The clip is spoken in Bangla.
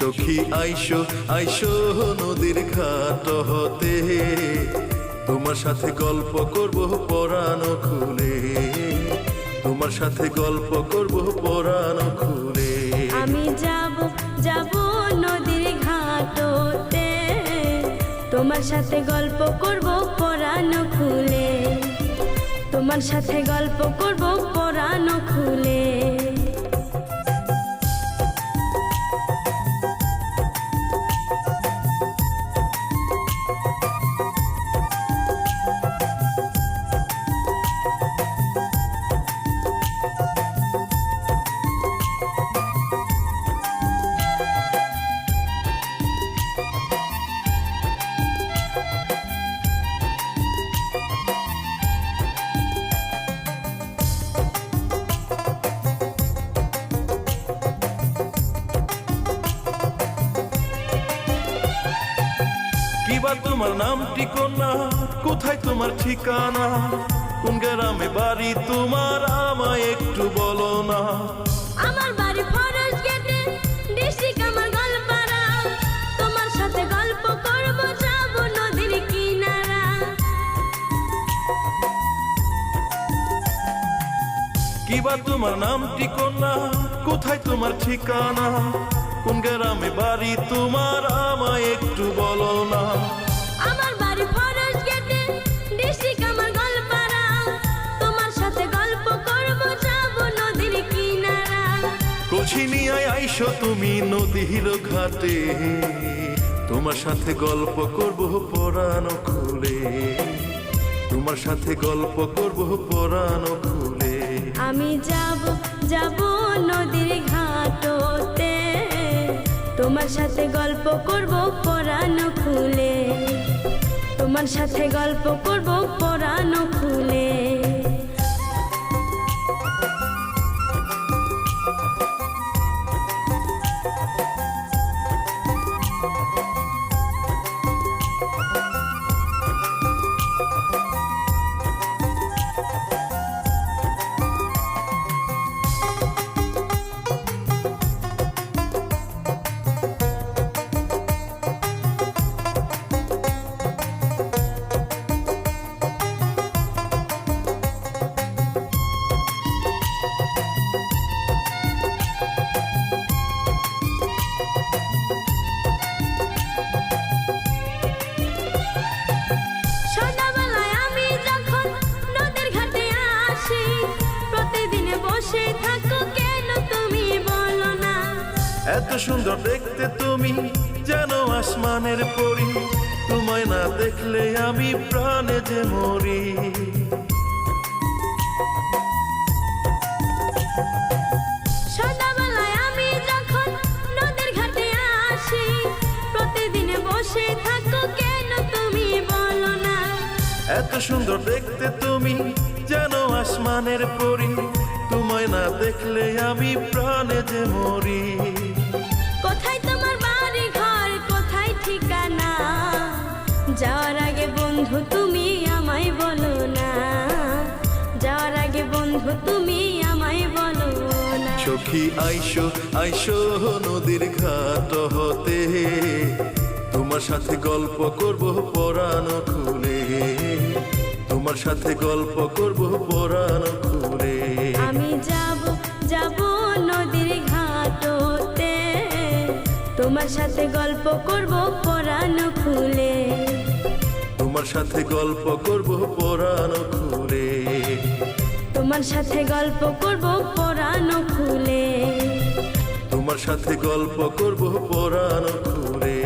সখী আইসো আইসো নদীর ঘাট হতে, তোমার সাথে গল্প করব পরাণ খুলে, তোমার সাথে গল্প করব পরাণ খুলে। আমি যাব যাব নদীর ঘাটতে, তোমার সাথে গল্প করব পরাণ খুলে, তোমার সাথে গল্প করব পরাণ খুলে। কিবা তোমার নামটি কন্যা, কোথায় তোমার ঠিকানা, কোন গ্রামে বাড়ি তোমার আমায় একটু বলো না। আমার বাড়ি ফরেশ গেটে, ডিস্ট্রিক্ট আমার গোলপাড়া, তোমার সাথে গল্প করব যাব নদীর কিনারা। কিবা তোমার নামটি কন্যা, কোথায় তোমার ঠিকানা, কোন গ্রামে বাড়ি তোমার আমায় একটু বলো না। আমার বাড়ি ফরেশ গেটে, ডিস্ট্রিক্ট আমার গোলপাড়া, তোমার সাথে গল্প করব যাব নদীর কিনারা। কলসি নিয়ে আইসো তুমি নদীর ঘাটে, তোমার সাথে গল্প করব পরাণ খুলে, তোমার সাথে গল্প করব পরাণ খুলে। আমি যাব যাব নদীর ঘাটতে, তোমার সাথে গল্প করব পরাণ খুলে, তোমার সাথে গল্প করব পরাণ খুলে। সন্ধ্যাবেলায় আমি যখন নদীর ঘাটে আসি, প্রতিদিনে বসে থাকো কেন তুমি বলো না। এত সুন্দর দেখতে তুমি যেন আসমানের পরি, তোমায় না দেখলে আমি প্রাণে যে মরি। সন্ধ্যাবেলায় আমি যখন নদীর ঘাটে আসি, প্রতিদিনে বসে থাকো কেন তুমি বলো না। এত সুন্দর দেখতে তুমি যেন আসমানের পরি, তোমায় না দেখলে আমি প্রাণে যে মরি। কোথায় তোমার বাড়ি ঘর, কোথায় ঠিকানা, যাওয়ার আগে বন্ধু তুমি আমায় বলো না, যাওয়ার আগে বন্ধু তুমি আমায় বলো না। সখী আইসো আইসো নদীর ঘাট হতে, তোমার সাথে গল্প করব পরাণ খুলে, তোমার সাথে গল্প করব পরাণ খুলে। আমি যাব যাব নদীর ঘাটতে, তোমার সাথে গল্প করব পরাণ খুলে, তোমার সাথে গল্প করব পরাণ খুলে, তোমার সাথে গল্প করব পরাণ খুলে, তোমার সাথে গল্প করব পরাণ খুলে।